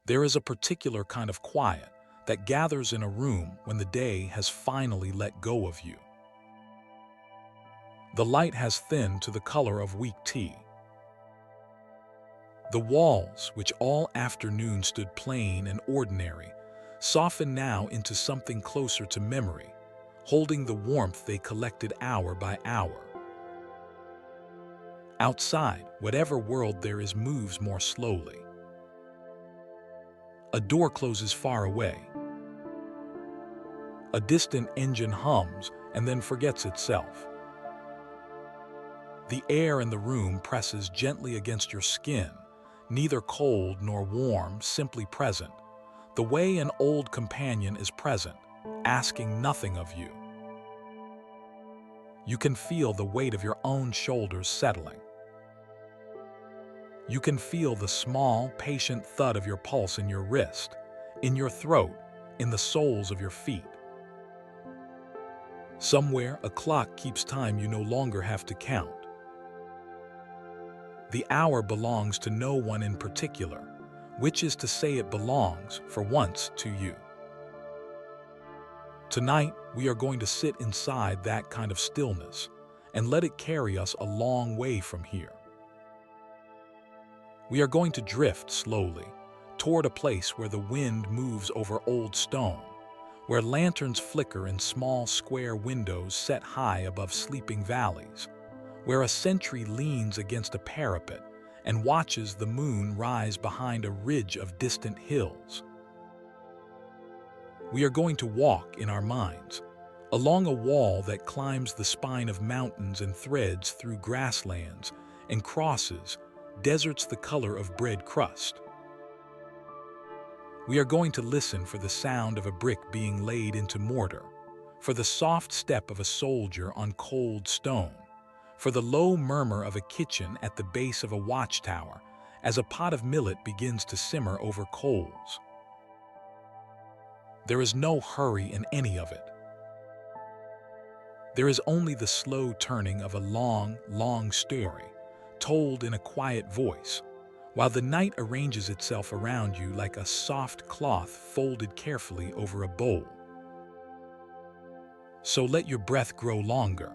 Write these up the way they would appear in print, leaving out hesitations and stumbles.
There is a particular kind of quiet that gathers in a room when the day has finally let go of you. The light has thinned to the color of weak tea. The walls, which all afternoon stood plain and ordinary, soften now into something closer to memory, holding the warmth they collected hour by hour. Outside, whatever world there is moves more slowly. A door closes far away. A distant engine hums and then forgets itself. The air in the room presses gently against your skin, neither cold nor warm, simply present, the way an old companion is present, asking nothing of you. You can feel the weight of your own shoulders settling. You can feel the small, patient thud of your pulse in your wrist, in your throat, in the soles of your feet. Somewhere, a clock keeps time you no longer have to count. The hour belongs to no one in particular, which is to say it belongs, for once, to you. Tonight, we are going to sit inside that kind of stillness and let it carry us a long way from here. We are going to drift slowly toward a place where the wind moves over old stone, where lanterns flicker in small square windows set high above sleeping valleys, where a sentry leans against a parapet and watches the moon rise behind a ridge of distant hills. We are going to walk in our minds, along a wall that climbs the spine of mountains and threads through grasslands and crosses deserts the color of bread crust. We are going to listen for the sound of a brick being laid into mortar, for the soft step of a soldier on cold stone, for the low murmur of a kitchen at the base of a watchtower as a pot of millet begins to simmer over coals. There is no hurry in any of it. There is only the slow turning of a long, long story, told in a quiet voice, while the night arranges itself around you like a soft cloth folded carefully over a bowl. So let your breath grow longer.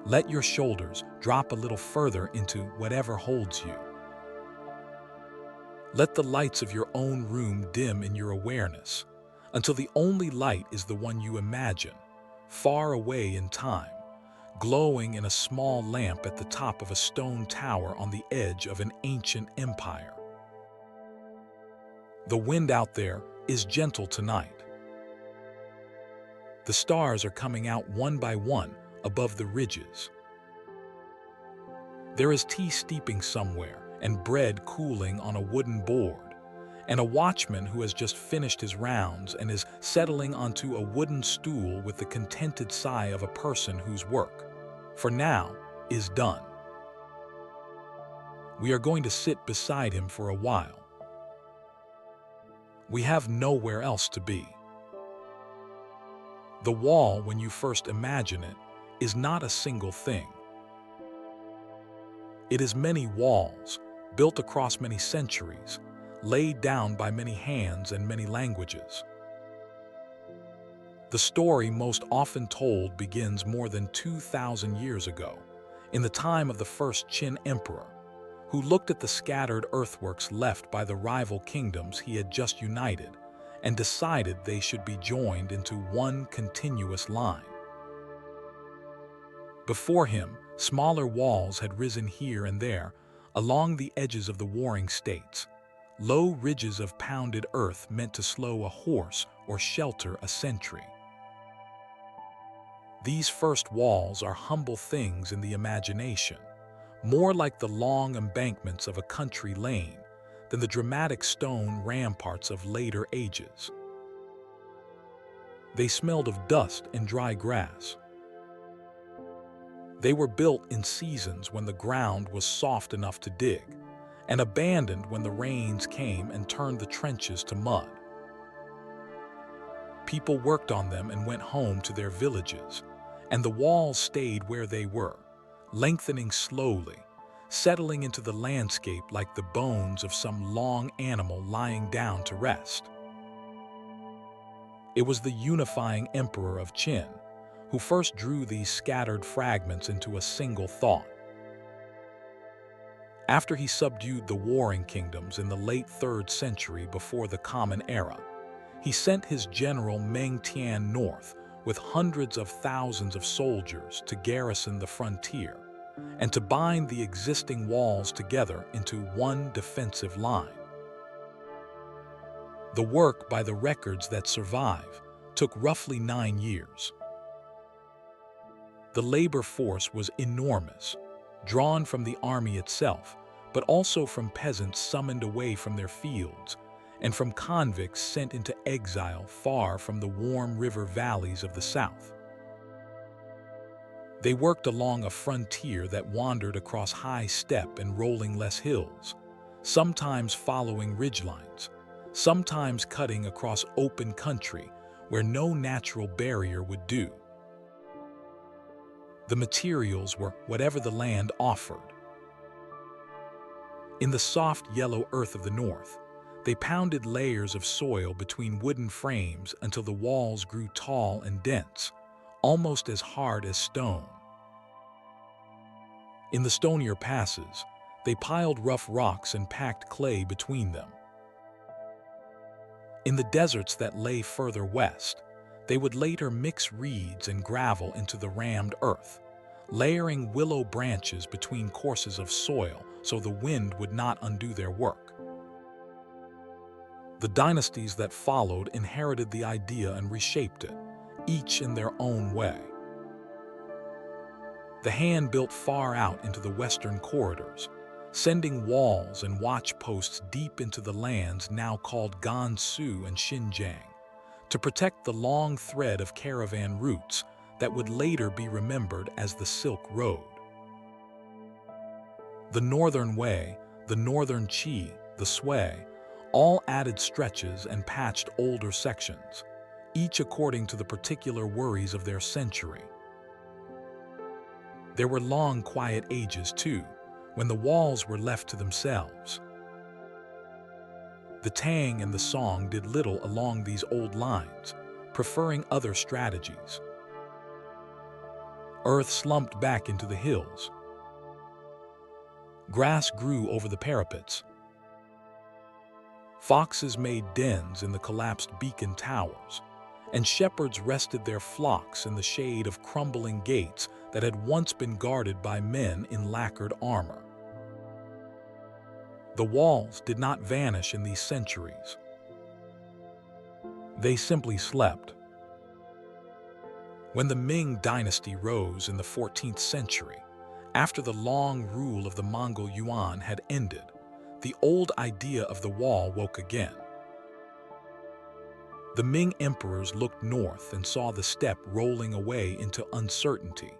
Let your shoulders drop a little further into whatever holds you. Let the lights of your own room dim in your awareness, until the only light is the one you imagine, far away in time, glowing in a small lamp at the top of a stone tower on the edge of an ancient empire. The wind out there is gentle tonight. The stars are coming out one by one above the ridges. There is tea steeping somewhere and bread cooling on a wooden board, and a watchman who has just finished his rounds and is settling onto a wooden stool with the contented sigh of a person whose work, for now, is done. We are going to sit beside him for a while. We have nowhere else to be. The wall, when you first imagine it, is not a single thing. It is many walls, built across many centuries, laid down by many hands and many languages. The story most often told begins more than 2,000 years ago, in the time of the first Qin emperor, who looked at the scattered earthworks left by the rival kingdoms he had just united and decided they should be joined into one continuous line. Before him, smaller walls had risen here and there along the edges of the warring states, low ridges of pounded earth meant to slow a horse or shelter a sentry. These first walls are humble things in the imagination, more like the long embankments of a country lane than the dramatic stone ramparts of later ages. They smelled of dust and dry grass. They were built in seasons when the ground was soft enough to dig, and abandoned when the rains came and turned the trenches to mud. People worked on them and went home to their villages, and the walls stayed where they were, lengthening slowly, settling into the landscape like the bones of some long animal lying down to rest. It was the unifying emperor of Qin who first drew these scattered fragments into a single thought. After he subdued the warring kingdoms in the late 3rd century before the Common Era, he sent his general Ming north with hundreds of thousands of soldiers to garrison the frontier and to bind the existing walls together into one defensive line. The work, by the records that survive, took roughly 9 years. The labor force was enormous, drawn from the army itself, but also from peasants summoned away from their fields and from convicts sent into exile far from the warm river valleys of the south. They worked along a frontier that wandered across high steppe and rolling-less hills, sometimes following ridgelines, sometimes cutting across open country where no natural barrier would do. The materials were whatever the land offered. In the soft yellow earth of the north, they pounded layers of soil between wooden frames until the walls grew tall and dense, almost as hard as stone. In the stonier passes, they piled rough rocks and packed clay between them. In the deserts that lay further west, they would later mix reeds and gravel into the rammed earth, layering willow branches between courses of soil so the wind would not undo their work. The dynasties that followed inherited the idea and reshaped it, each in their own way. The Han built far out into the western corridors, sending walls and watch posts deep into the lands now called Gansu and Xinjiang, to protect the long thread of caravan routes that would later be remembered as the Silk Road. The Northern Way, the Northern Qi, the Sui, all added stretches and patched older sections, each according to the particular worries of their century. There were long, quiet ages, too, when the walls were left to themselves. The Tang and the Song did little along these old lines, preferring other strategies. Earth slumped back into the hills. Grass grew over the parapets. Foxes made dens in the collapsed beacon towers, and shepherds rested their flocks in the shade of crumbling gates that had once been guarded by men in lacquered armor. The walls did not vanish in these centuries. They simply slept. When the Ming Dynasty rose in the 14th century, after the long rule of the Mongol Yuan had ended, the old idea of the wall woke again. The Ming emperors looked north and saw the steppe rolling away into uncertainty,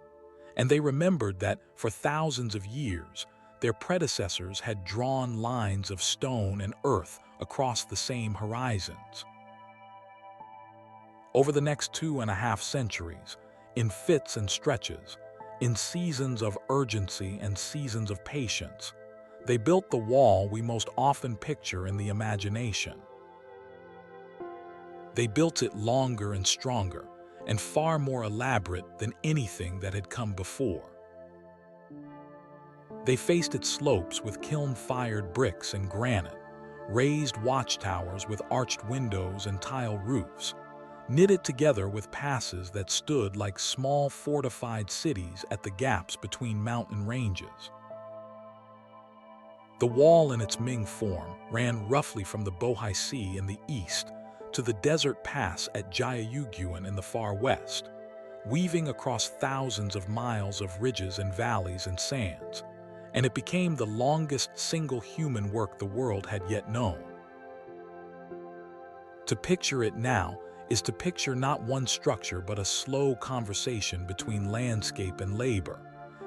and they remembered that for thousands of years, their predecessors had drawn lines of stone and earth across the same horizons. Over the next 2.5 centuries, in fits and stretches, in seasons of urgency and seasons of patience, they built the wall we most often picture in the imagination. They built it longer and stronger, and far more elaborate than anything that had come before. They faced its slopes with kiln-fired bricks and granite, raised watchtowers with arched windows and tile roofs, knit it together with passes that stood like small fortified cities at the gaps between mountain ranges. The wall in its Ming form ran roughly from the Bohai Sea in the east to the desert pass at Jiayuguan in the far west, weaving across thousands of miles of ridges and valleys and sands, and it became the longest single human work the world had yet known. To picture it now is to picture not one structure but a slow conversation between landscape and labor,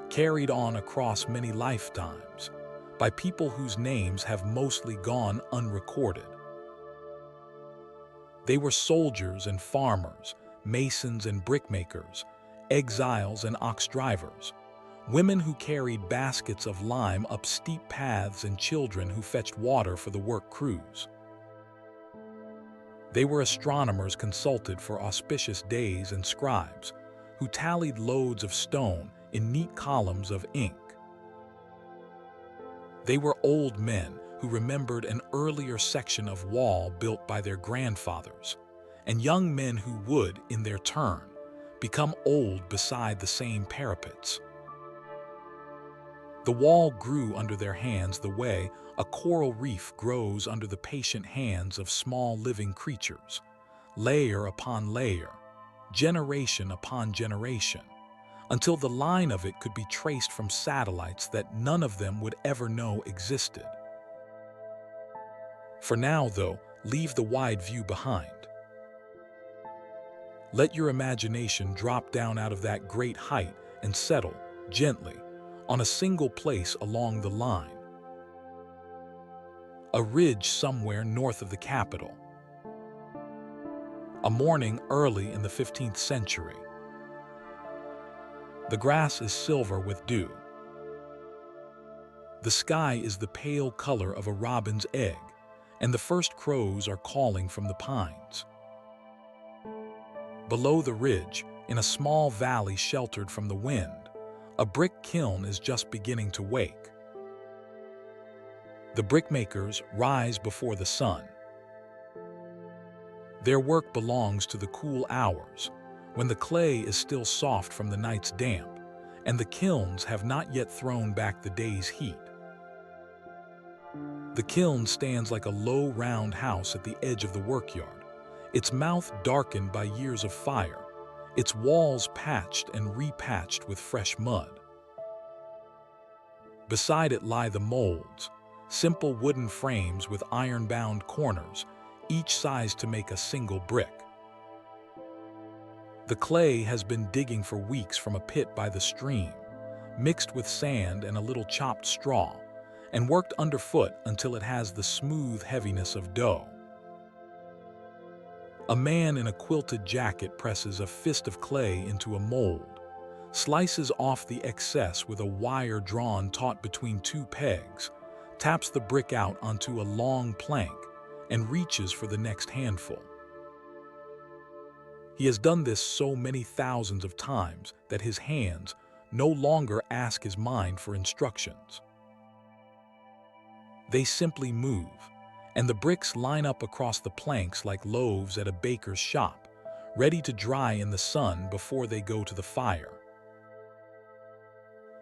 carried on across many lifetimes, by people whose names have mostly gone unrecorded. They were soldiers and farmers, masons and brickmakers, exiles and ox drivers, women who carried baskets of lime up steep paths and children who fetched water for the work crews. They were astronomers consulted for auspicious days and scribes who tallied loads of stone in neat columns of ink. They were old men who remembered an earlier section of wall built by their grandfathers, and young men who would, in their turn, become old beside the same parapets. The wall grew under their hands the way a coral reef grows under the patient hands of small living creatures, layer upon layer, generation upon generation, until the line of it could be traced from satellites that none of them would ever know existed. For now, though, leave the wide view behind. Let your imagination drop down out of that great height and settle, gently, on a single place along the line. A ridge somewhere north of the capital. A morning early in the 15th century. The grass is silver with dew. The sky is the pale color of a robin's egg, and the first crows are calling from the pines. Below the ridge, in a small valley sheltered from the wind, a brick kiln is just beginning to wake. The brickmakers rise before the sun. Their work belongs to the cool hours, when the clay is still soft from the night's damp, and the kilns have not yet thrown back the day's heat. The kiln stands like a low, round house at the edge of the workyard, its mouth darkened by years of fire, its walls patched and repatched with fresh mud. Beside it lie the molds, simple wooden frames with iron-bound corners, each sized to make a single brick. The clay has been digging for weeks from a pit by the stream, mixed with sand and a little chopped straw, and worked underfoot until it has the smooth heaviness of dough. A man in a quilted jacket presses a fist of clay into a mold, slices off the excess with a wire drawn taut between two pegs, taps the brick out onto a long plank, and reaches for the next handful. He has done this so many thousands of times that his hands no longer ask his mind for instructions. They simply move, and the bricks line up across the planks like loaves at a baker's shop, ready to dry in the sun before they go to the fire.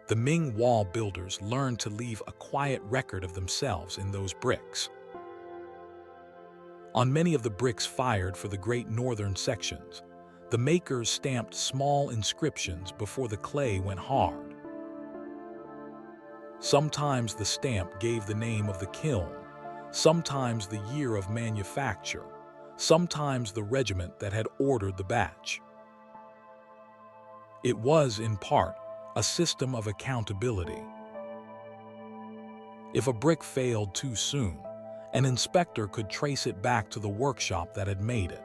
The Ming wall builders learned to leave a quiet record of themselves in those bricks. On many of the bricks fired for the great northern sections, the makers stamped small inscriptions before the clay went hard. Sometimes the stamp gave the name of the kiln, sometimes the year of manufacture, sometimes the regiment that had ordered the batch. It was, in part, a system of accountability. If a brick failed too soon, an inspector could trace it back to the workshop that had made it.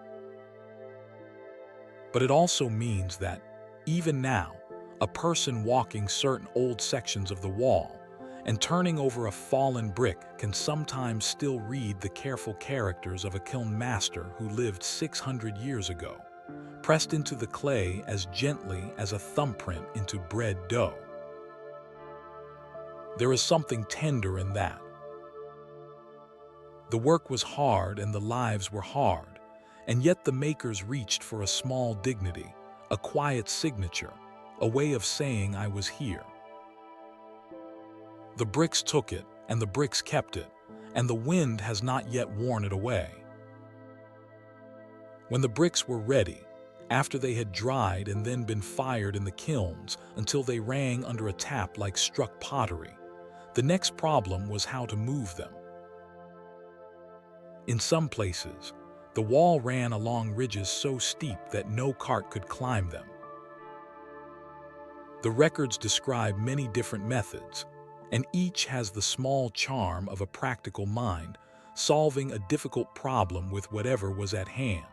But it also means that, even now, a person walking certain old sections of the wall and turning over a fallen brick can sometimes still read the careful characters of a kiln master who lived 600 years ago, pressed into the clay as gently as a thumbprint into bread dough. There is something tender in that. The work was hard and the lives were hard, and yet the makers reached for a small dignity, a quiet signature, a way of saying I was here. The bricks took it, and the bricks kept it, and the wind has not yet worn it away. When the bricks were ready, after they had dried and then been fired in the kilns until they rang under a tap like struck pottery, the next problem was how to move them. In some places, the wall ran along ridges so steep that no cart could climb them. The records describe many different methods, and each has the small charm of a practical mind, solving a difficult problem with whatever was at hand.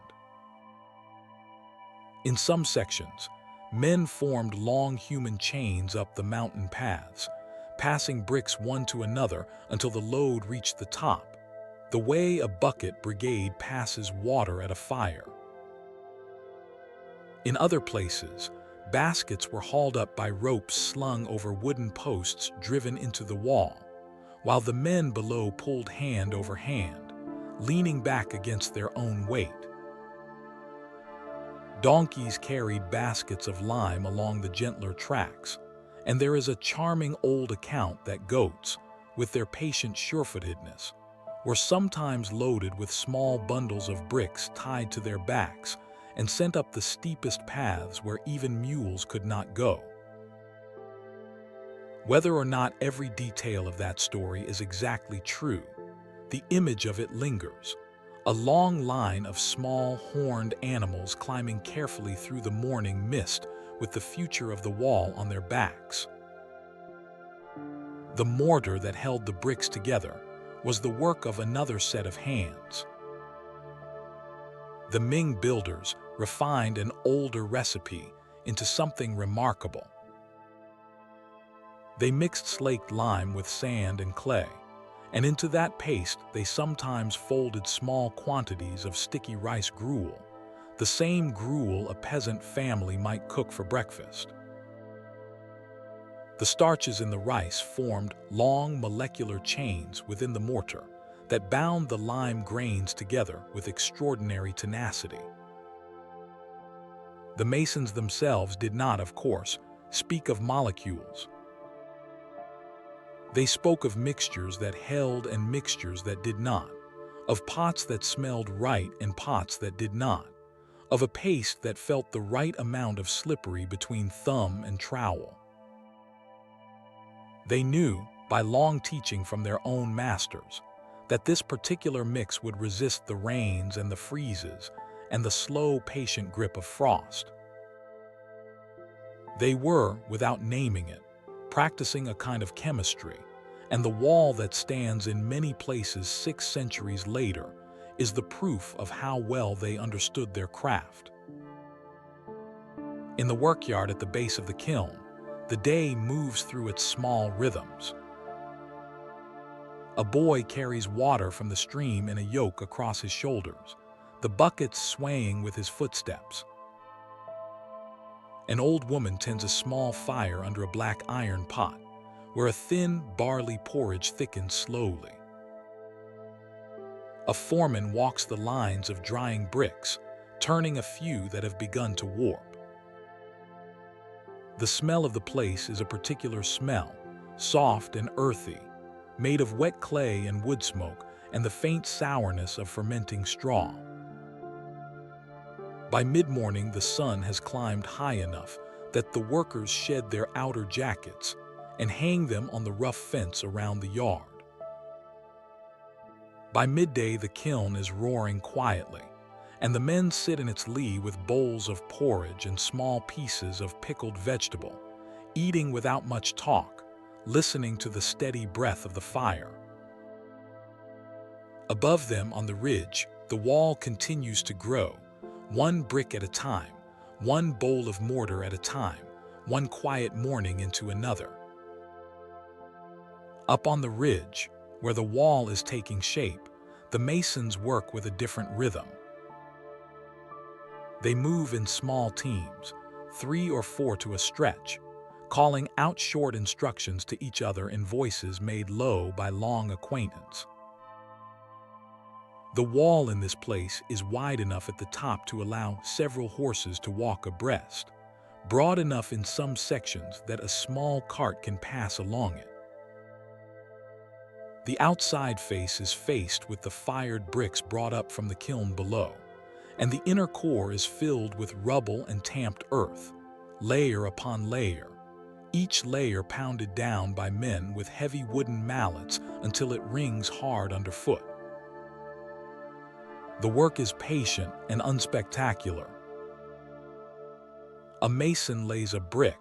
In some sections, Men formed long human chains up the mountain paths, passing bricks one to another until the load reached the top, the way a bucket brigade passes water at a fire. In other places, baskets were hauled up by ropes slung over wooden posts driven into the wall, while the men below pulled hand over hand, leaning back against their own weight. Donkeys carried baskets of lime along the gentler tracks, and there is a charming old account that goats, with their patient surefootedness, were sometimes loaded with small bundles of bricks tied to their backs and sent up the steepest paths where even mules could not go. Whether or not every detail of that story is exactly true, the image of it lingers. A long line of small, horned animals climbing carefully through the morning mist with the future of the wall on their backs. The mortar that held the bricks together was the work of another set of hands. The Ming builders refined an older recipe into something remarkable. They mixed slaked lime with sand and clay, and into that paste they sometimes folded small quantities of sticky rice gruel, the same gruel a peasant family might cook for breakfast. The starches in the rice formed long molecular chains within the mortar that bound the lime grains together with extraordinary tenacity. The masons themselves did not, of course, speak of molecules. They spoke of mixtures that held and mixtures that did not, of pots that smelled right and pots that did not, of a paste that felt the right amount of slippery between thumb and trowel. They knew, by long teaching from their own masters, that this particular mix would resist the rains and the freezes and the slow, patient grip of frost. They were, without naming it, practicing a kind of chemistry, and the wall that stands in many places 6 centuries later is the proof of how well they understood their craft. In the workyard at the base of the kiln, the day moves through its small rhythms. A boy carries water from the stream in a yoke across his shoulders, the buckets swaying with his footsteps. An old woman tends a small fire under a black iron pot, where a thin barley porridge thickens slowly. A foreman walks the lines of drying bricks, turning a few that have begun to warp. The smell of the place is a particular smell, soft and earthy, made of wet clay and wood smoke and the faint sourness of fermenting straw. By mid-morning, the sun has climbed high enough that the workers shed their outer jackets and hang them on the rough fence around the yard. By midday, the kiln is roaring quietly, and the men sit in its lee with bowls of porridge and small pieces of pickled vegetable, eating without much talk, listening to the steady breath of the fire. Above them on the ridge, the wall continues to grow, one brick at a time, one bowl of mortar at a time, one quiet morning into another. Up on the ridge, where the wall is taking shape, the masons work with a different rhythm. They move in small teams, 3 or 4 to a stretch, calling out short instructions to each other in voices made low by long acquaintance. The wall in this place is wide enough at the top to allow several horses to walk abreast, broad enough in some sections that a small cart can pass along it. The outside face is faced with the fired bricks brought up from the kiln below, and the inner core is filled with rubble and tamped earth, layer upon layer, each layer pounded down by men with heavy wooden mallets until it rings hard underfoot. The work is patient and unspectacular. A mason lays a brick,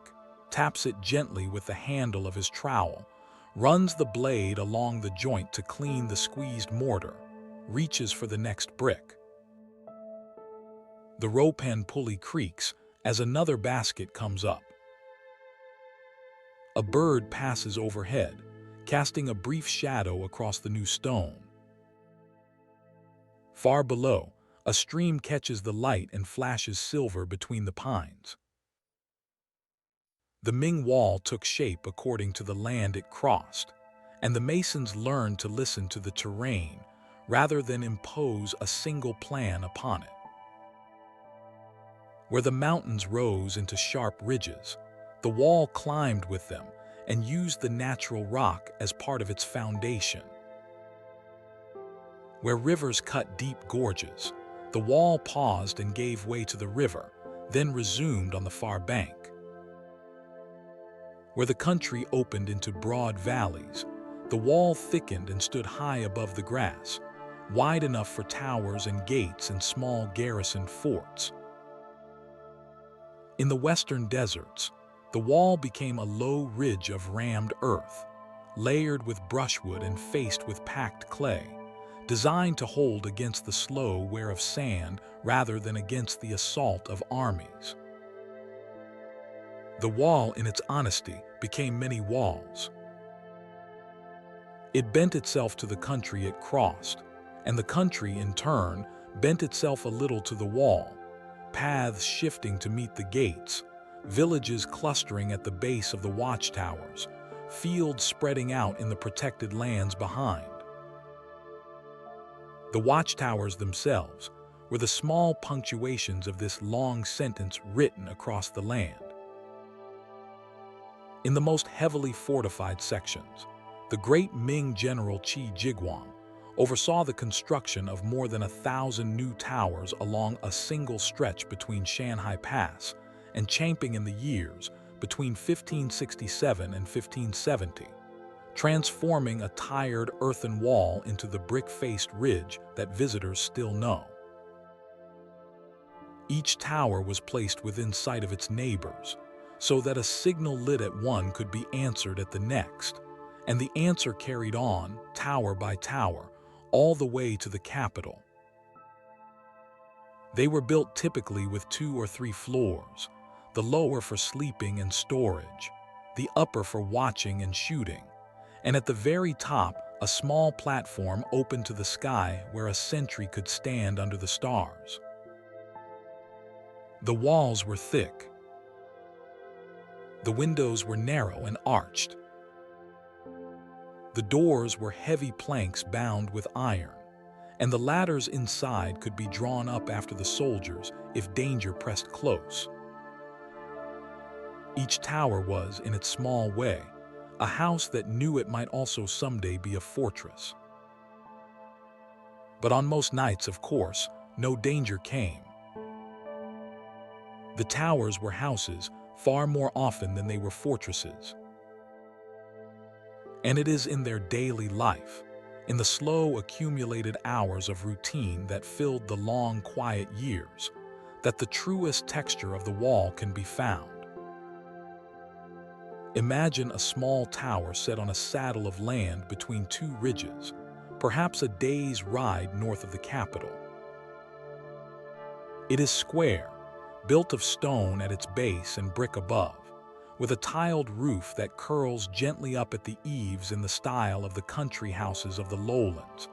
taps it gently with the handle of his trowel, runs the blade along the joint to clean the squeezed mortar, reaches for the next brick. The rope end pulley creaks, as another basket comes up. A bird passes overhead, casting a brief shadow across the new stone. Far below, a stream catches the light and flashes silver between the pines. The Ming wall took shape according to the land it crossed, and the masons learned to listen to the terrain rather than impose a single plan upon it. Where the mountains rose into sharp ridges, the wall climbed with them and used the natural rock as part of its foundation. Where rivers cut deep gorges, the wall paused and gave way to the river, then resumed on the far bank. Where the country opened into broad valleys, the wall thickened and stood high above the grass, wide enough for towers and gates and small garrison forts. In the western deserts, the wall became a low ridge of rammed earth, layered with brushwood and faced with packed clay, designed to hold against the slow wear of sand rather than against the assault of armies. The wall, in its honesty, became many walls. It bent itself to the country it crossed, and the country, in turn, bent itself a little to the wall, paths shifting to meet the gates, villages clustering at the base of the watchtowers, fields spreading out in the protected lands behind. The watchtowers themselves were the small punctuations of this long sentence written across the land. In the most heavily fortified sections, the great Ming general Jiayuguan oversaw the construction of more than 1,000 new towers along a single stretch between Shanhai Pass and Changping in the years between 1567 and 1570, transforming a tired earthen wall into the brick-faced ridge that visitors still know. Each tower was placed within sight of its neighbors, so that a signal lit at one could be answered at the next, and the answer carried on, tower by tower, all the way to the capital. They were built typically with 2 or 3 floors, the lower for sleeping and storage, the upper for watching and shooting, and at the very top, a small platform open to the sky where a sentry could stand under the stars. The walls were thick. The windows were narrow and arched. The doors were heavy planks bound with iron, and the ladders inside could be drawn up after the soldiers if danger pressed close. Each tower was, in its small way, a house that knew it might also someday be a fortress. But on most nights, of course, no danger came. The towers were houses far more often than they were fortresses. And it is in their daily life, in the slow accumulated hours of routine that filled the long, quiet years, that the truest texture of the wall can be found. Imagine a small tower set on a saddle of land between 2 ridges, perhaps a day's ride north of the capital. It is square, built of stone at its base and brick above, with a tiled roof that curls gently up at the eaves in the style of the country houses of the lowlands,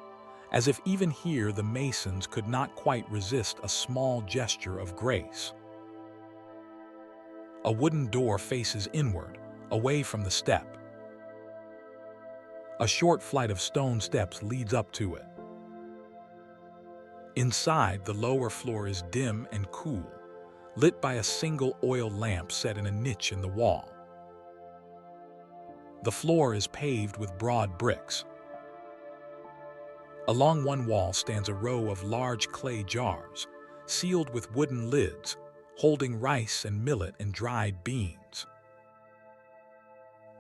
as if even here the masons could not quite resist a small gesture of grace. A wooden door faces inward, away from the step. A short flight of stone steps leads up to it. Inside, the lower floor is dim and cool, lit by a single oil lamp set in a niche in the wall. The floor is paved with broad bricks. Along one wall stands a row of large clay jars, sealed with wooden lids, holding rice and millet and dried beans.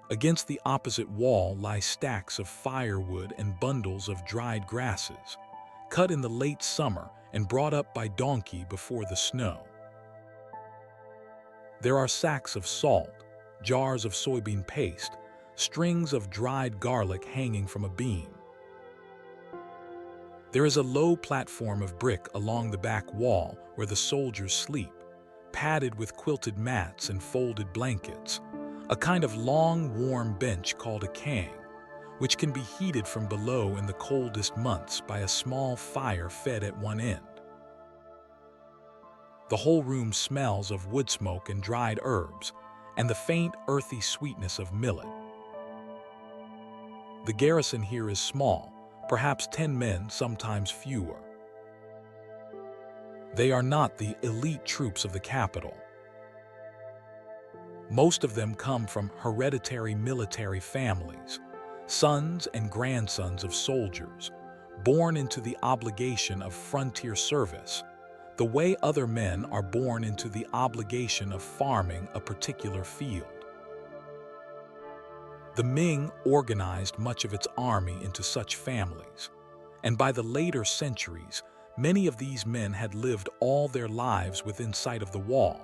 Against the opposite wall lie stacks of firewood and bundles of dried grasses, cut in the late summer and brought up by donkey before the snow. There are sacks of salt, jars of soybean paste, strings of dried garlic hanging from a beam. There is a low platform of brick along the back wall where the soldiers sleep, padded with quilted mats and folded blankets, a kind of long, warm bench called a kang, which can be heated from below in the coldest months by a small fire fed at one end. The whole room smells of wood smoke and dried herbs, and the faint, earthy sweetness of millet. The garrison here is small, perhaps 10 men, sometimes fewer. They are not the elite troops of the capital. Most of them come from hereditary military families, sons and grandsons of soldiers, born into the obligation of frontier service, the way other men are born into the obligation of farming a particular field. The Ming organized much of its army into such families, and by the later centuries, many of these men had lived all their lives within sight of the wall,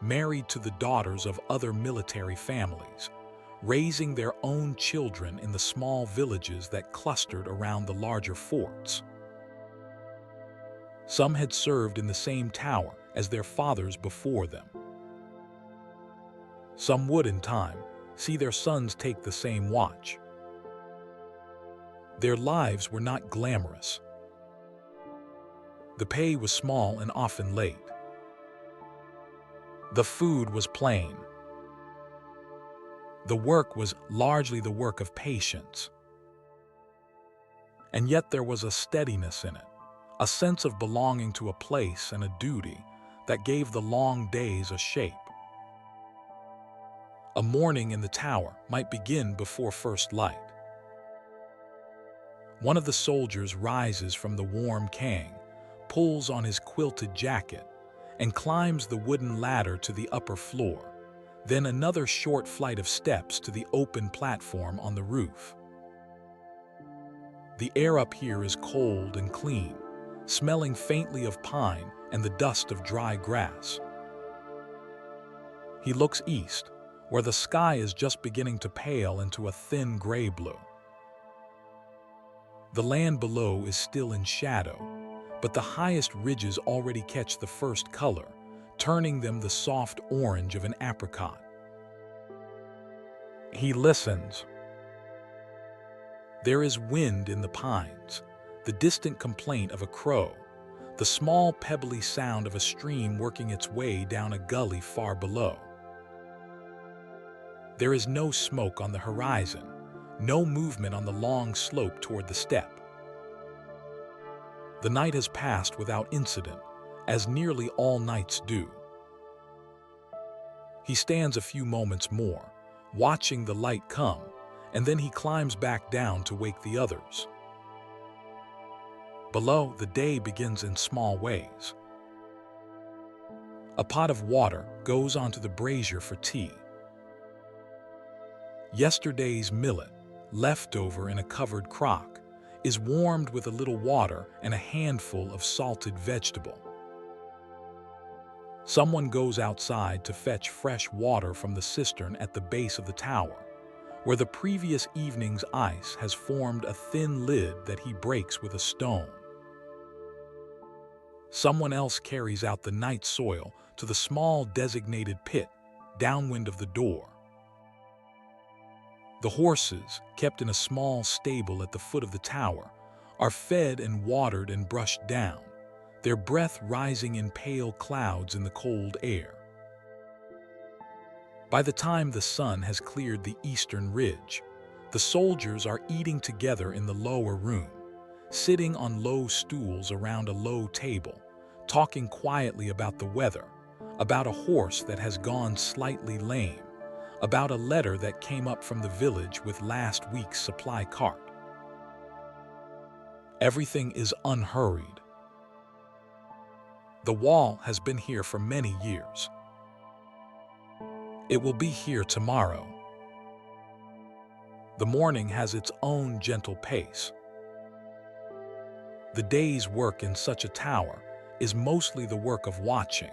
married to the daughters of other military families, raising their own children in the small villages that clustered around the larger forts. Some had served in the same tower as their fathers before them. Some would, in time, see their sons take the same watch. Their lives were not glamorous. The pay was small and often late. The food was plain. The work was largely the work of patience. And yet there was a steadiness in it, a sense of belonging to a place and a duty that gave the long days a shape. A morning in the tower might begin before first light. One of the soldiers rises from the warm kang, pulls on his quilted jacket, and climbs the wooden ladder to the upper floor, then another short flight of steps to the open platform on the roof. The air up here is cold and clean, smelling faintly of pine and the dust of dry grass. He looks east, where the sky is just beginning to pale into a thin gray-blue. The land below is still in shadow, but the highest ridges already catch the first color, turning them the soft orange of an apricot. He listens. There is wind in the pines, the distant complaint of a crow, the small pebbly sound of a stream working its way down a gully far below. There is no smoke on the horizon, no movement on the long slope toward the steppe. The night has passed without incident, as nearly all nights do. He stands a few moments more, watching the light come, and then he climbs back down to wake the others. Below, the day begins in small ways. A pot of water goes onto the brazier for tea. Yesterday's millet, left over in a covered crock, is warmed with a little water and a handful of salted vegetable. Someone goes outside to fetch fresh water from the cistern at the base of the tower, where the previous evening's ice has formed a thin lid that he breaks with a stone. Someone else carries out the night soil to the small designated pit downwind of the door. The horses, kept in a small stable at the foot of the tower, are fed and watered and brushed down, their breath rising in pale clouds in the cold air. By the time the sun has cleared the eastern ridge, the soldiers are eating together in the lower room, sitting on low stools around a low table, talking quietly about the weather, about a horse that has gone slightly lame, about a letter that came up from the village with last week's supply cart. Everything is unhurried. The wall has been here for many years. It will be here tomorrow. The morning has its own gentle pace. The day's work in such a tower is mostly the work of watching.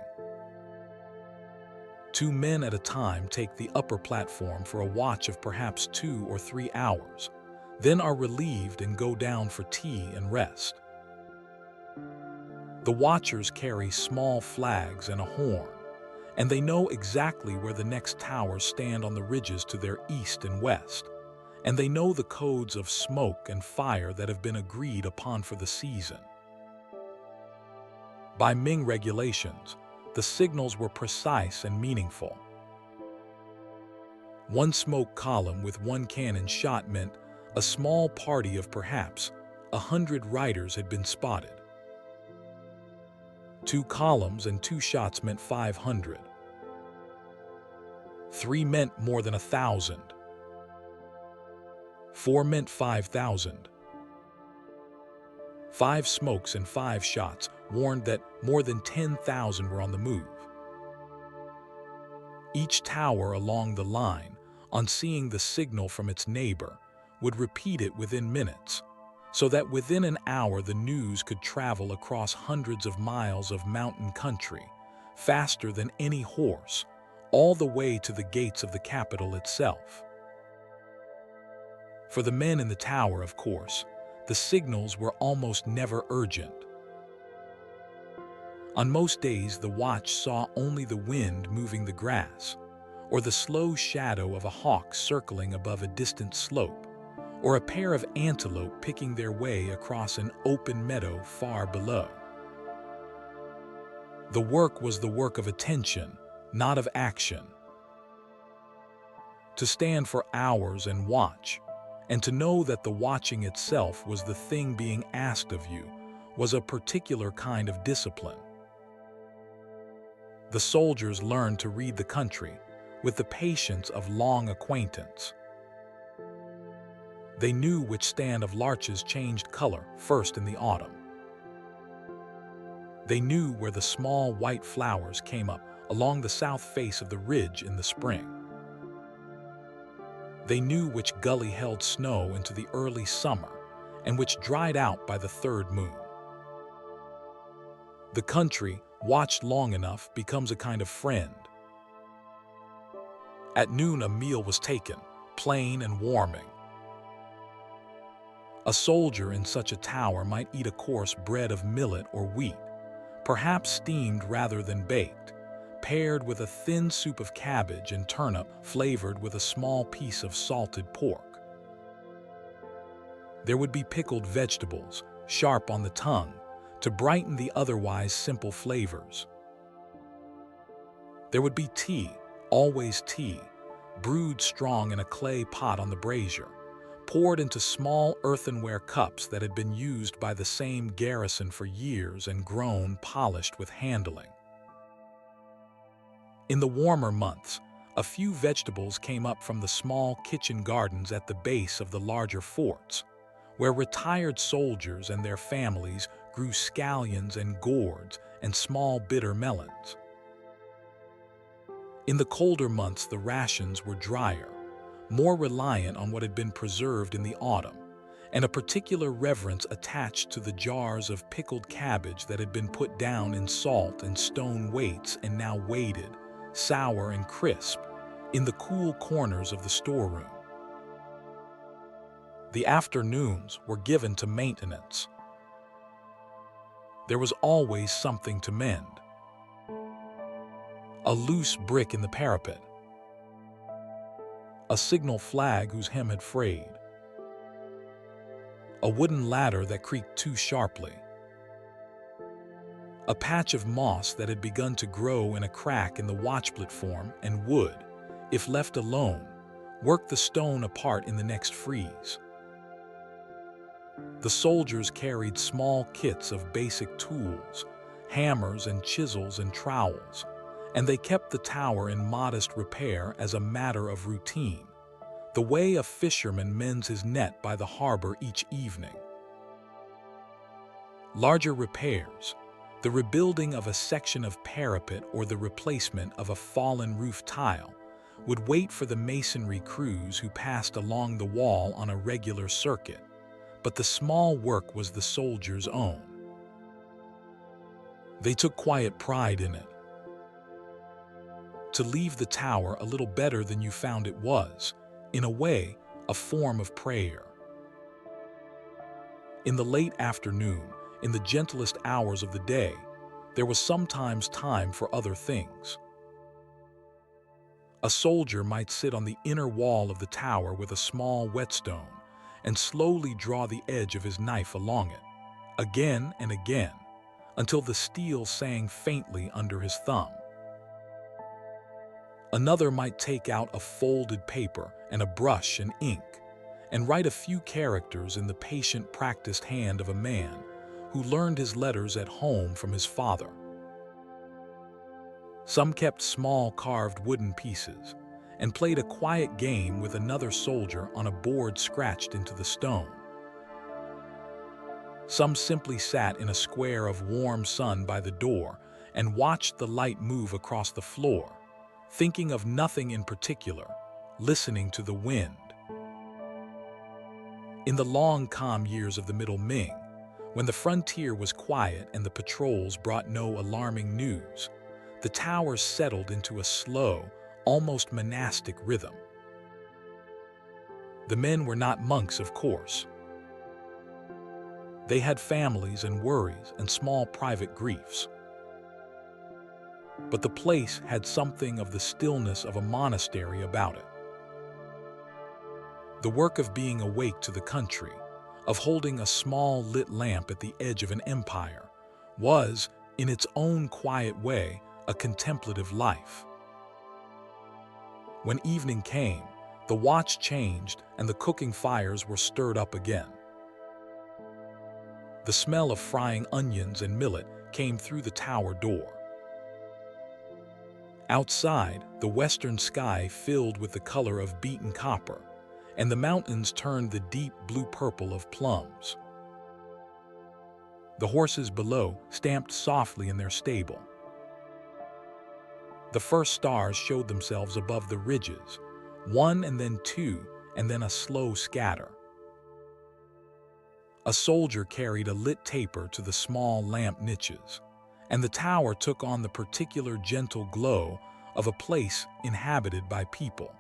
2 men at a time take the upper platform for a watch of perhaps 2 or 3 hours, then are relieved and go down for tea and rest. The watchers carry small flags and a horn, and they know exactly where the next towers stand on the ridges to their east and west, and they know the codes of smoke and fire that have been agreed upon for the season. By Ming regulations, the signals were precise and meaningful. One smoke column with one cannon shot meant a small party of perhaps 100 riders had been spotted. 2 columns and 2 shots meant 500. 3 meant more than 1,000. 4 meant 5,000. 5 smokes and 5 shots warned that more than 10,000 were on the move. Each tower along the line, on seeing the signal from its neighbor, would repeat it within minutes, so that within an hour the news could travel across hundreds of miles of mountain country, faster than any horse, all the way to the gates of the capital itself. For the men in the tower, of course, the signals were almost never urgent. On most days, the watch saw only the wind moving the grass, or the slow shadow of a hawk circling above a distant slope, or a pair of antelope picking their way across an open meadow far below. The work was the work of attention, not of action. To stand for hours and watch, and to know that the watching itself was the thing being asked of you, was a particular kind of discipline. The soldiers learned to read the country with the patience of long acquaintance. They knew which stand of larches changed color first in the autumn. They knew where the small white flowers came up along the south face of the ridge in the spring. They knew which gully held snow into the early summer and which dried out by the third moon. The country, watched long enough, becomes a kind of friend. At noon a meal was taken, plain and warming. A soldier in such a tower might eat a coarse bread of millet or wheat, perhaps steamed rather than baked, paired with a thin soup of cabbage and turnip flavored with a small piece of salted pork. There would be pickled vegetables, sharp on the tongue, to brighten the otherwise simple flavors. There would be tea, always tea, brewed strong in a clay pot on the brazier, poured into small earthenware cups that had been used by the same Garrison for years and grown polished with handling. In the warmer months, a few vegetables came up from the small kitchen gardens at the base of the larger forts, where retired soldiers and their families grew scallions and gourds and small bitter melons. In the colder months, the rations were drier, more reliant on what had been preserved in the autumn, and a particular reverence attached to the jars of pickled cabbage that had been put down in salt and stone weights and now waited, sour and crisp, in the cool corners of the storeroom. The afternoons were given to maintenance. There was always something to mend. A loose brick in the parapet, a signal flag whose hem had frayed, a wooden ladder that creaked too sharply, a patch of moss that had begun to grow in a crack in the watch platform and would, if left alone, work the stone apart in the next freeze. The soldiers carried small kits of basic tools, hammers and chisels and trowels, and they kept the tower in modest repair as a matter of routine, the way a fisherman mends his net by the harbor each evening. Larger repairs, the rebuilding of a section of parapet or the replacement of a fallen roof tile, would wait for the masonry crews who passed along the wall on a regular circuit, but the small work was the soldiers' own. They took quiet pride in it. To leave the tower a little better than you found it was, in a way, a form of prayer. In the late afternoon, in the gentlest hours of the day, there was sometimes time for other things. A soldier might sit on the inner wall of the tower with a small whetstone and slowly draw the edge of his knife along it, again and again, until the steel sang faintly under his thumb. Another might take out a folded paper and a brush and ink and write a few characters in the patient, practiced hand of a man who learned his letters at home from his father. Some kept small carved wooden pieces and played a quiet game with another soldier on a board scratched into the stone. Some simply sat in a square of warm sun by the door and watched the light move across the floor, thinking of nothing in particular, listening to the wind. In the long, calm years of the Middle Ming, when the frontier was quiet and the patrols brought no alarming news, the towers settled into a slow, almost monastic rhythm. The men were not monks, of course. They had families and worries and small private griefs. But the place had something of the stillness of a monastery about it. The work of being awake to the country, of holding a small lit lamp at the edge of an empire, was, in its own quiet way, a contemplative life. When evening came, the watch changed and the cooking fires were stirred up again. The smell of frying onions and millet came through the tower door. Outside, the western sky filled with the color of beaten copper, and the mountains turned the deep blue-purple of plums. The horses below stamped softly in their stable. The first stars showed themselves above the ridges, one and then two, and then a slow scatter. A soldier carried a lit taper to the small lamp niches, and the tower took on the particular gentle glow of a place inhabited by people.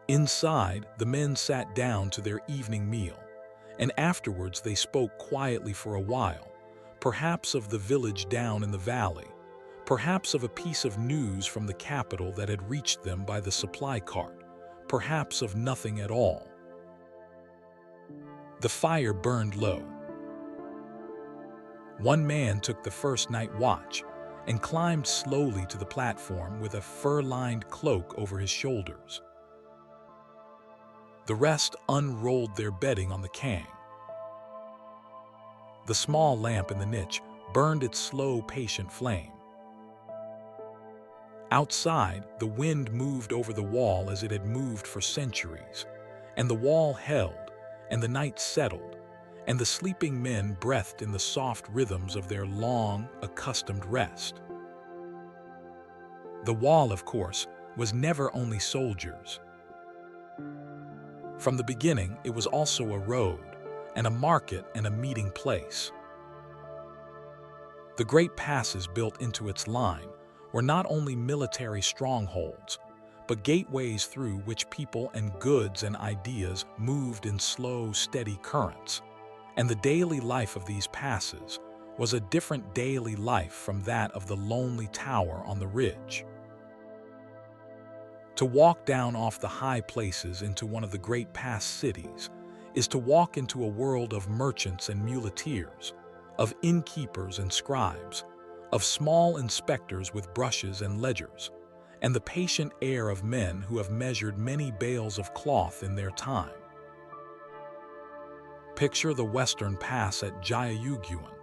Inside, the men sat down to their evening meal, and afterwards they spoke quietly for a while, perhaps of the village down in the valley, perhaps of a piece of news from the capital that had reached them by the supply cart, perhaps of nothing at all. The fire burned low. One man took the first night watch and climbed slowly to the platform with a fur-lined cloak over his shoulders. The rest unrolled their bedding on the kang. The small lamp in the niche burned its slow, patient flame. Outside, the wind moved over the wall as it had moved for centuries, and the wall held, and the night settled, and the sleeping men breathed in the soft rhythms of their long, accustomed rest. The wall, of course, was never only soldiers. From the beginning, it was also a road, and a market and a meeting place. The great passes built into its line were not only military strongholds, but gateways through which people and goods and ideas moved in slow, steady currents, and the daily life of these passes was a different daily life from that of the lonely tower on the ridge. To walk down off the high places into one of the great pass cities is to walk into a world of merchants and muleteers, of innkeepers and scribes, of small inspectors with brushes and ledgers, and the patient air of men who have measured many bales of cloth in their time. Picture the western pass at Jiayuguan,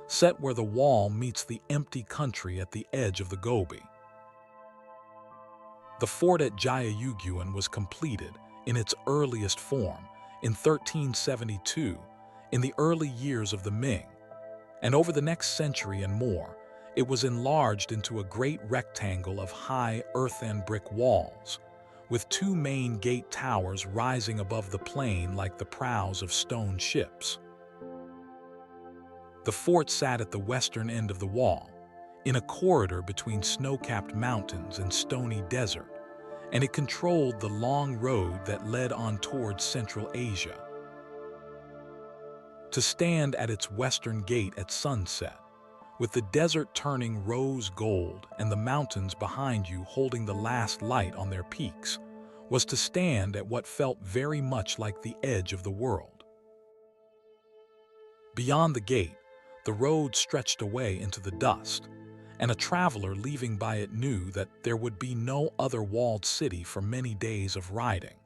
set where the wall meets the empty country at the edge of the Gobi. The fort at Jiayuguan was completed in its earliest form in 1372, in the early years of the Ming, and over the next century and more, it was enlarged into a great rectangle of high earthen brick walls, with two main gate towers rising above the plain like the prows of stone ships. The fort sat at the western end of the wall, in a corridor between snow-capped mountains and stony desert, and it controlled the long road that led on towards Central Asia. To stand at its western gate at sunset with the desert turning rose gold and the mountains behind you holding the last light on their peaks, was to stand at what felt very much like the edge of the world. Beyond the gate, the road stretched away into the dust, and a traveler leaving by it knew that there would be no other walled city for many days of riding.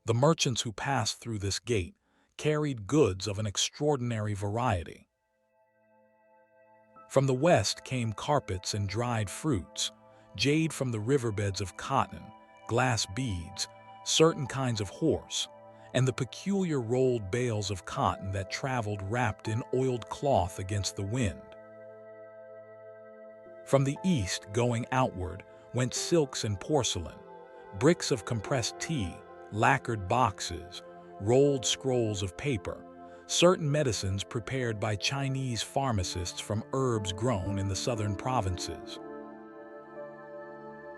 The merchants who passed through this gate carried goods of an extraordinary variety. From the west came carpets and dried fruits, jade from the riverbeds of cotton, glass beads, certain kinds of horse, and the peculiar rolled bales of cotton that traveled wrapped in oiled cloth against the wind. From the east, going outward, went silks and porcelain, bricks of compressed tea, lacquered boxes, rolled scrolls of paper, certain medicines prepared by Chinese pharmacists from herbs grown in the southern provinces.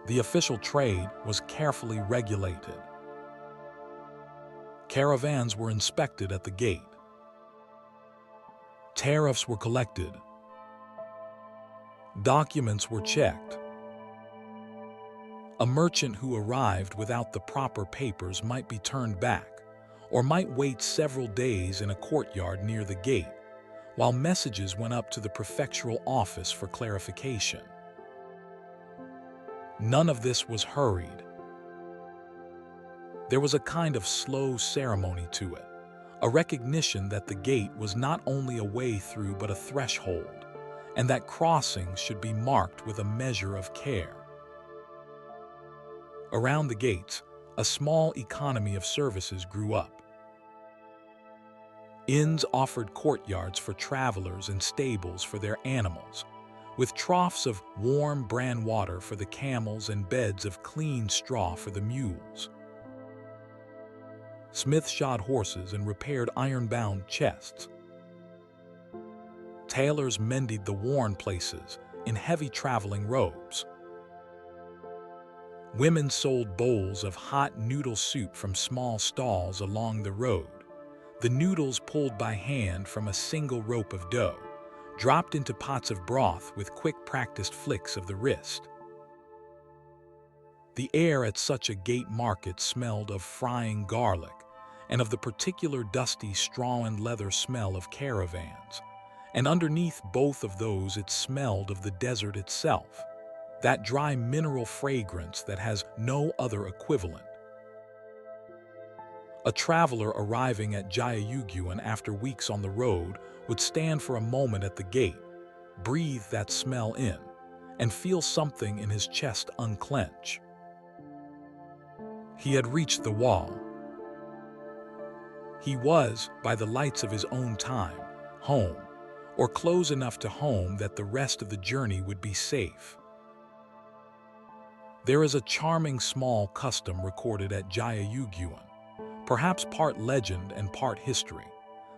The official trade was carefully regulated. Caravans were inspected at the gate. Tariffs were collected. Documents were checked. A merchant who arrived without the proper papers might be turned back, or might wait several days in a courtyard near the gate, while messages went up to the prefectural office for clarification. None of this was hurried. There was a kind of slow ceremony to it, a recognition that the gate was not only a way through but a threshold, and that crossings should be marked with a measure of care. Around the gates, a small economy of services grew up. Inns offered courtyards for travelers and stables for their animals, with troughs of warm bran water for the camels and beds of clean straw for the mules. Smiths shod horses and repaired iron-bound chests. Tailors mended the worn places in heavy traveling robes. Women sold bowls of hot noodle soup from small stalls along the road, the noodles pulled by hand from a single rope of dough, dropped into pots of broth with quick practiced flicks of the wrist. The air at such a gate market smelled of frying garlic and of the particular dusty straw and leather smell of caravans, and underneath both of those it smelled of the desert itself, that dry mineral fragrance that has no other equivalent. A traveler arriving at Jiayuguan after weeks on the road would stand for a moment at the gate, breathe that smell in, and feel something in his chest unclench. He had reached the wall. He was, by the lights of his own time, home, or close enough to home that the rest of the journey would be safe. There is a charming small custom recorded at Jiayuguan, perhaps part legend and part history,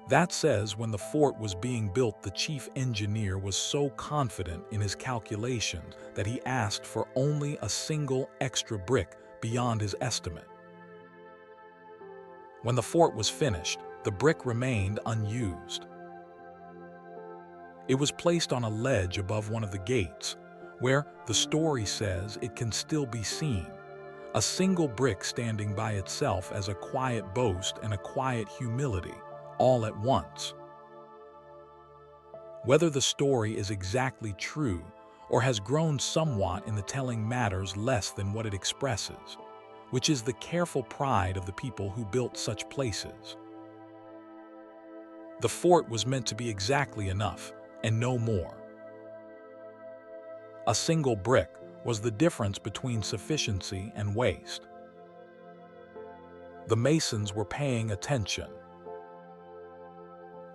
that says when the fort was being built, the chief engineer was so confident in his calculations that he asked for only a single extra brick beyond his estimate. When the fort was finished, the brick remained unused. It was placed on a ledge above one of the gates, where, the story says, it can still be seen, a single brick standing by itself as a quiet boast and a quiet humility, all at once. Whether the story is exactly true or has grown somewhat in the telling matters less than what it expresses, which is the careful pride of the people who built such places. The fort was meant to be exactly enough, and no more. A single brick was the difference between sufficiency and waste. The masons were paying attention.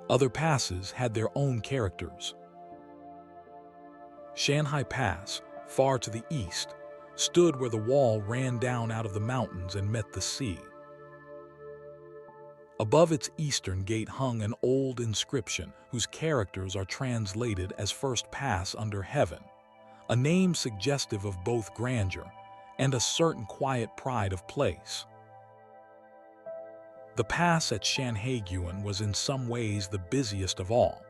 Other passes had their own characters. Shanhai Pass, far to the east, stood where the wall ran down out of the mountains and met the sea. Above its eastern gate hung an old inscription whose characters are translated as First Pass under Heaven, a name suggestive of both grandeur and a certain quiet pride of place. The pass at Shanhaiguan was in some ways the busiest of all,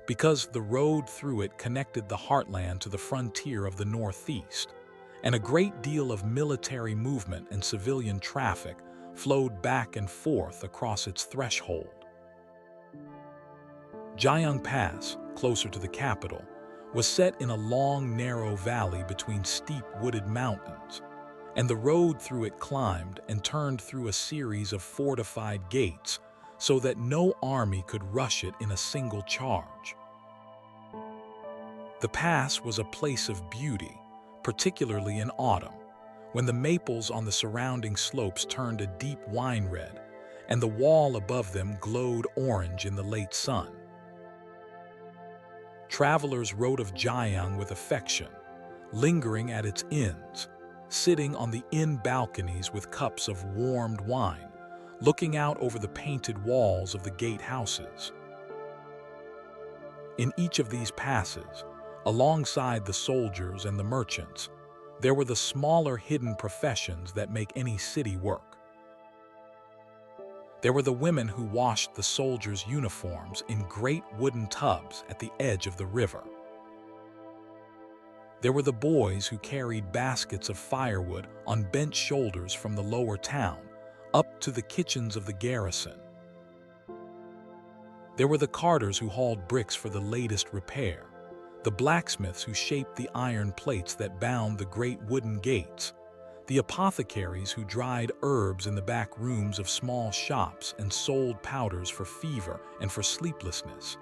because the road through it connected the heartland to the frontier of the northeast, and a great deal of military movement and civilian traffic flowed back and forth across its threshold. Jiayuguan Pass, closer to the capital, was set in a long, narrow valley between steep wooded mountains, and the road through it climbed and turned through a series of fortified gates so that no army could rush it in a single charge. The pass was a place of beauty, particularly in autumn, when the maples on the surrounding slopes turned a deep wine red and the wall above them glowed orange in the late sun. Travelers wrote of Jiayuguan with affection, lingering at its inns, sitting on the inn balconies with cups of warmed wine, looking out over the painted walls of the gatehouses. In each of these passes, alongside the soldiers and the merchants, there were the smaller hidden professions that make any city work. There were the women who washed the soldiers' uniforms in great wooden tubs at the edge of the river. There were the boys who carried baskets of firewood on bent shoulders from the lower town up to the kitchens of the garrison. There were the carters who hauled bricks for the latest repair, the blacksmiths who shaped the iron plates that bound the great wooden gates, the apothecaries who dried herbs in the back rooms of small shops and sold powders for fever and for sleeplessness,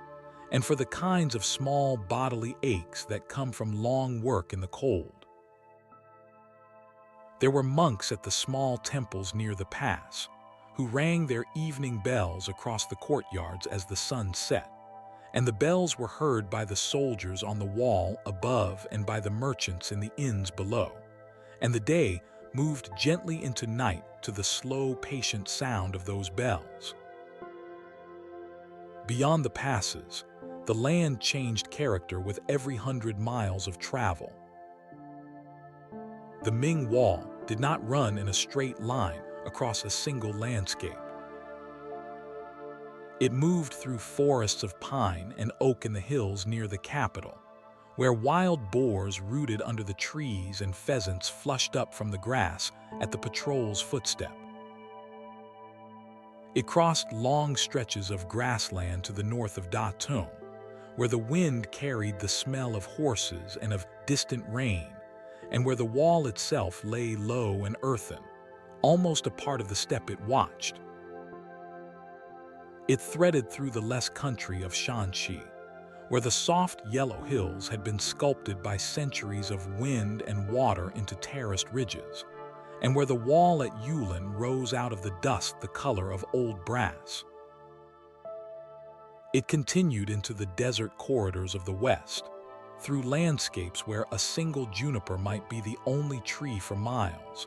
and for the kinds of small bodily aches that come from long work in the cold. There were monks at the small temples near the pass, who rang their evening bells across the courtyards as the sun set, and the bells were heard by the soldiers on the wall above and by the merchants in the inns below, and the day moved gently into night to the slow, patient sound of those bells. Beyond the passes, the land changed character with every 100 miles of travel. The Ming Wall did not run in a straight line across a single landscape. It moved through forests of pine and oak in the hills near the capital, where wild boars rooted under the trees and pheasants flushed up from the grass at the patrol's footstep. It crossed long stretches of grassland to the north of Datun, where the wind carried the smell of horses and of distant rain, and where the wall itself lay low and earthen, almost a part of the steppe it watched. It threaded through the less country of Shanxi, where the soft yellow hills had been sculpted by centuries of wind and water into terraced ridges, and where the wall at Yulin rose out of the dust the color of old brass. It continued into the desert corridors of the west, through landscapes where a single juniper might be the only tree for miles,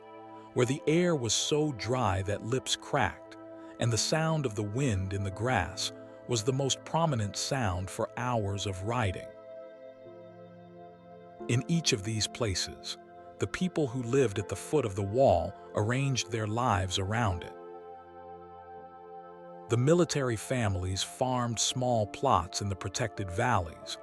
where the air was so dry that lips cracked, and the sound of the wind in the grass was the most prominent sound for hours of riding. In each of these places, the people who lived at the foot of the wall arranged their lives around it. The military families farmed small plots in the protected valleys,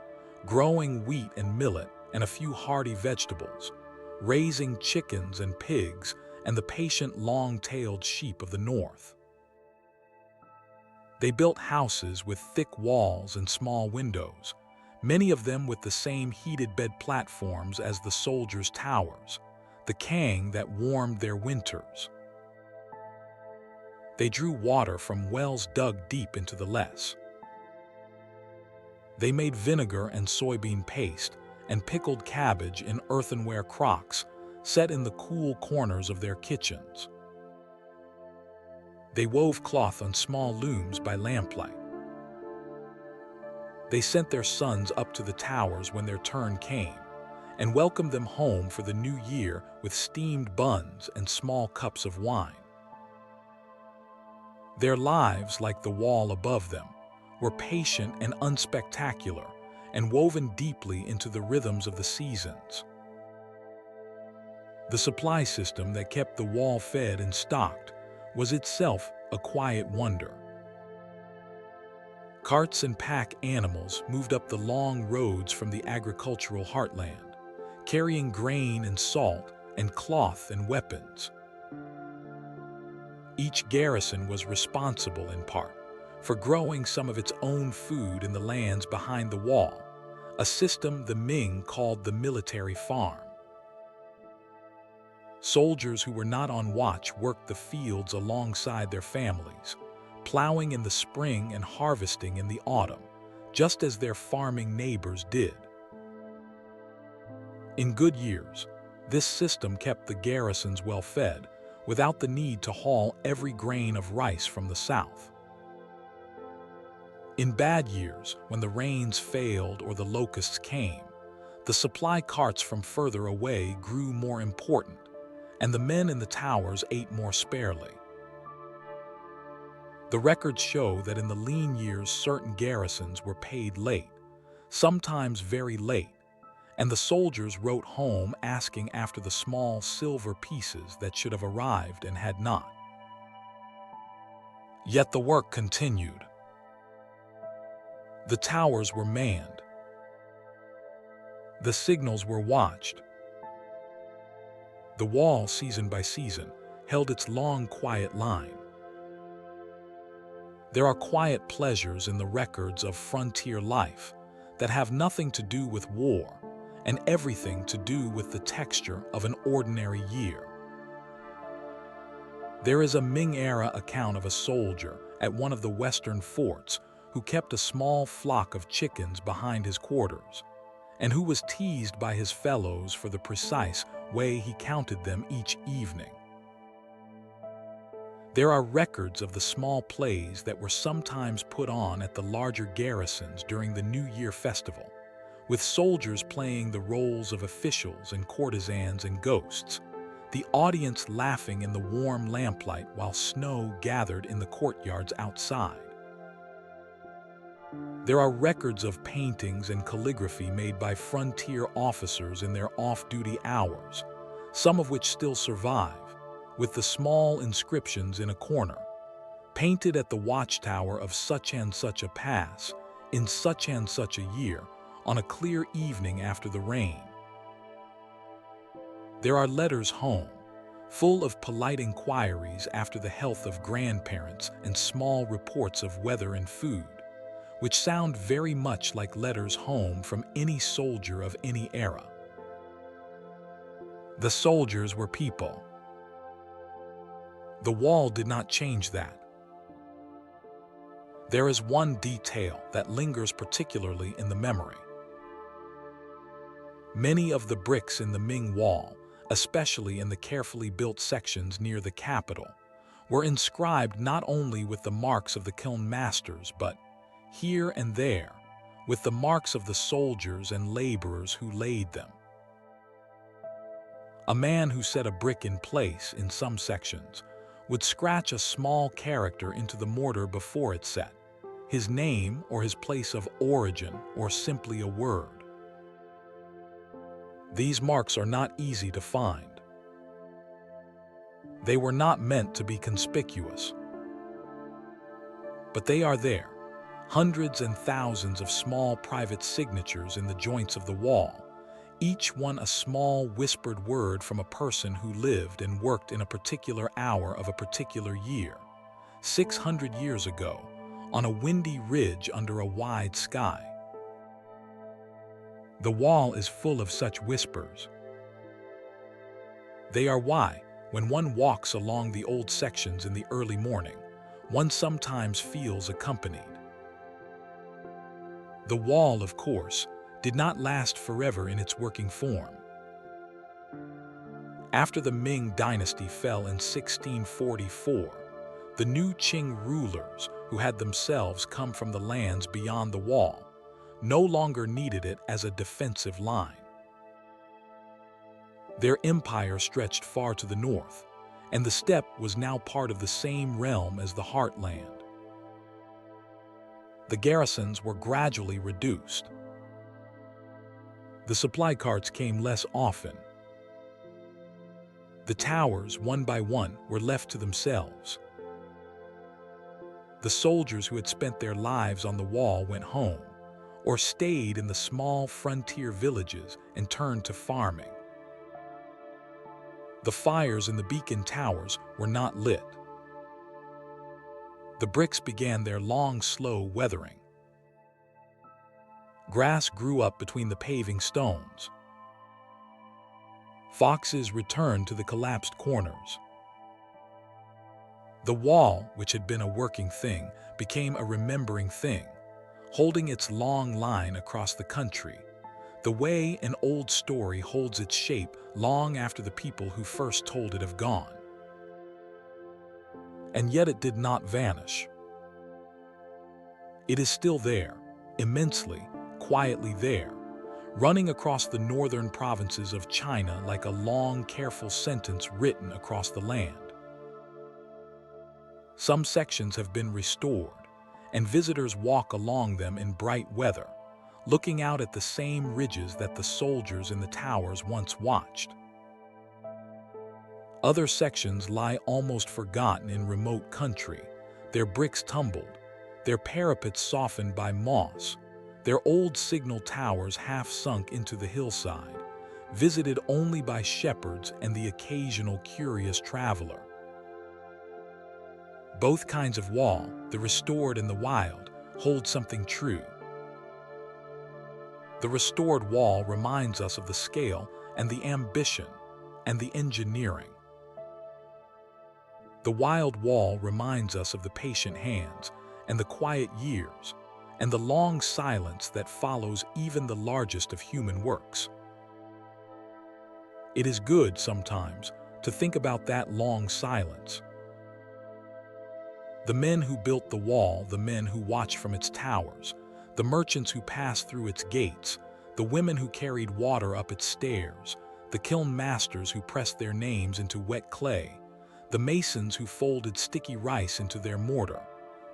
growing wheat and millet and a few hardy vegetables, raising chickens and pigs and the patient long-tailed sheep of the north. They built houses with thick walls and small windows, many of them with the same heated bed platforms as the soldiers' towers, the kang that warmed their winters. They drew water from wells dug deep into the less. They made vinegar and soybean paste and pickled cabbage in earthenware crocks set in the cool corners of their kitchens. They wove cloth on small looms by lamplight. They sent their sons up to the towers when their turn came, and welcomed them home for the new year with steamed buns and small cups of wine. Their lives, like the wall above them, were patient and unspectacular, and woven deeply into the rhythms of the seasons. The supply system that kept the wall fed and stocked was itself a quiet wonder. Carts and pack animals moved up the long roads from the agricultural heartland, carrying grain and salt and cloth and weapons. Each garrison was responsible, in part, for growing some of its own food in the lands behind the wall, a system the Ming called the military farm. Soldiers who were not on watch worked the fields alongside their families, plowing in the spring and harvesting in the autumn, just as their farming neighbors did. In good years, this system kept the garrisons well fed, without the need to haul every grain of rice from the south. In bad years, when the rains failed or the locusts came, the supply carts from further away grew more important, and the men in the towers ate more sparely. The records show that in the lean years certain garrisons were paid late, sometimes very late, and the soldiers wrote home asking after the small silver pieces that should have arrived and had not. Yet the work continued. The towers were manned. The signals were watched. The wall, season by season, held its long, quiet line. There are quiet pleasures in the records of frontier life that have nothing to do with war and everything to do with the texture of an ordinary year. There is a Ming-era account of a soldier at one of the western forts who kept a small flock of chickens behind his quarters, and who was teased by his fellows for the precise way he counted them each evening. There are records of the small plays that were sometimes put on at the larger garrisons during the New Year festival, with soldiers playing the roles of officials and courtesans and ghosts, the audience laughing in the warm lamplight while snow gathered in the courtyards outside. There are records of paintings and calligraphy made by frontier officers in their off-duty hours, some of which still survive, with the small inscriptions in a corner, painted at the Watchtower of such and such a pass, in such and such a year, on a clear evening after the rain. There are letters home, full of polite inquiries after the health of grandparents and small reports of weather and food, which sound very much like letters home from any soldier of any era. The soldiers were people. The wall did not change that. There is one detail that lingers particularly in the memory. Many of the bricks in the Ming wall, especially in the carefully built sections near the capital, were inscribed not only with the marks of the kilnmasters, but, here and there, with the marks of the soldiers and laborers who laid them. A man who set a brick in place in some sections would scratch a small character into the mortar before it set, his name or his place of origin or simply a word. These marks are not easy to find. They were not meant to be conspicuous. But they are there, hundreds and thousands of small private signatures in the joints of the wall, each one a small whispered word from a person who lived and worked in a particular hour of a particular year, 600 years ago, on a windy ridge under a wide sky. The wall is full of such whispers. They are why, when one walks along the old sections in the early morning, one sometimes feels accompanied. The wall, of course, did not last forever in its working form. After the Ming Dynasty fell in 1644, the new Qing rulers, who had themselves come from the lands beyond the wall, no longer needed it as a defensive line. Their empire stretched far to the north, and the steppe was now part of the same realm as the heartland. The garrisons were gradually reduced. The supply carts came less often. The towers, one by one, were left to themselves. The soldiers who had spent their lives on the wall went home, or stayed in the small frontier villages and turned to farming. The fires in the beacon towers were not lit. The bricks began their long, slow weathering. Grass grew up between the paving stones. Foxes returned to the collapsed corners. The wall, which had been a working thing, became a remembering thing, holding its long line across the country, the way an old story holds its shape long after the people who first told it have gone. And yet it did not vanish. It is still there, immensely, quietly there, running across the northern provinces of China like a long, careful sentence written across the land. Some sections have been restored, and visitors walk along them in bright weather, looking out at the same ridges that the soldiers in the towers once watched. Other sections lie almost forgotten in remote country, their bricks tumbled, their parapets softened by moss, their old signal towers half sunk into the hillside, visited only by shepherds and the occasional curious traveler. Both kinds of wall, the restored and the wild, hold something true. The restored wall reminds us of the scale and the ambition and the engineering. The wild wall reminds us of the patient hands and the quiet years and the long silence that follows even the largest of human works. It is good sometimes to think about that long silence. The men who built the wall, the men who watched from its towers, the merchants who passed through its gates, the women who carried water up its stairs, the kiln masters who pressed their names into wet clay, the masons who folded sticky rice into their mortar,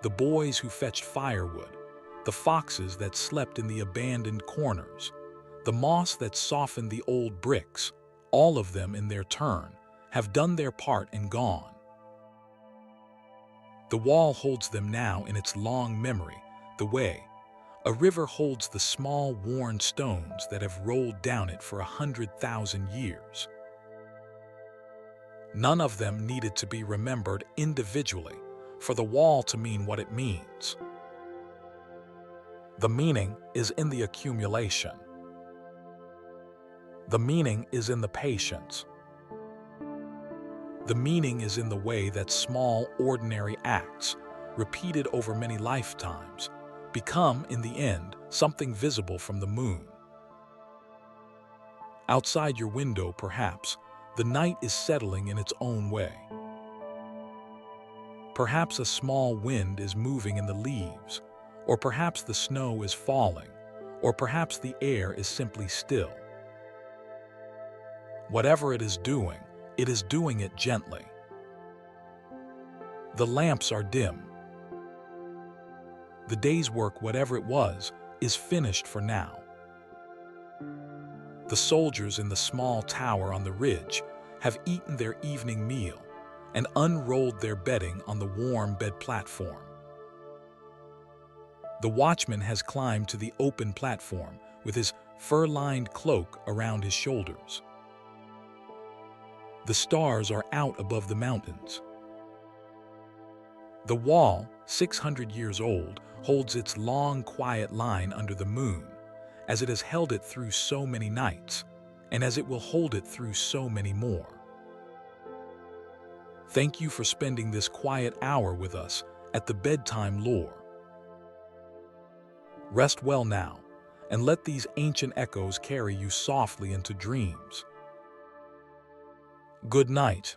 the boys who fetched firewood, the foxes that slept in the abandoned corners, the moss that softened the old bricks, all of them in their turn have done their part and gone. The wall holds them now in its long memory, the way a river holds the small worn stones that have rolled down it for 100,000 years. None of them needed to be remembered individually for the wall to mean what it means. The meaning is in the accumulation. The meaning is in the patience. The meaning is in the way that small, ordinary acts, repeated over many lifetimes, become, in the end, something visible from the moon. Outside your window, perhaps, the night is settling in its own way. Perhaps a small wind is moving in the leaves, or perhaps the snow is falling, or perhaps the air is simply still. Whatever it is doing it gently. The lamps are dim. The day's work, whatever it was, is finished for now. The soldiers in the small tower on the ridge have eaten their evening meal and unrolled their bedding on the warm bed platform. The watchman has climbed to the open platform with his fur-lined cloak around his shoulders. The stars are out above the mountains. The wall, 600 years old, holds its long, quiet line under the moon, as it has held it through so many nights, and as it will hold it through so many more. Thank you for spending this quiet hour with us at the Bedtime Lore. Rest well now, and let these ancient echoes carry you softly into dreams. Good night.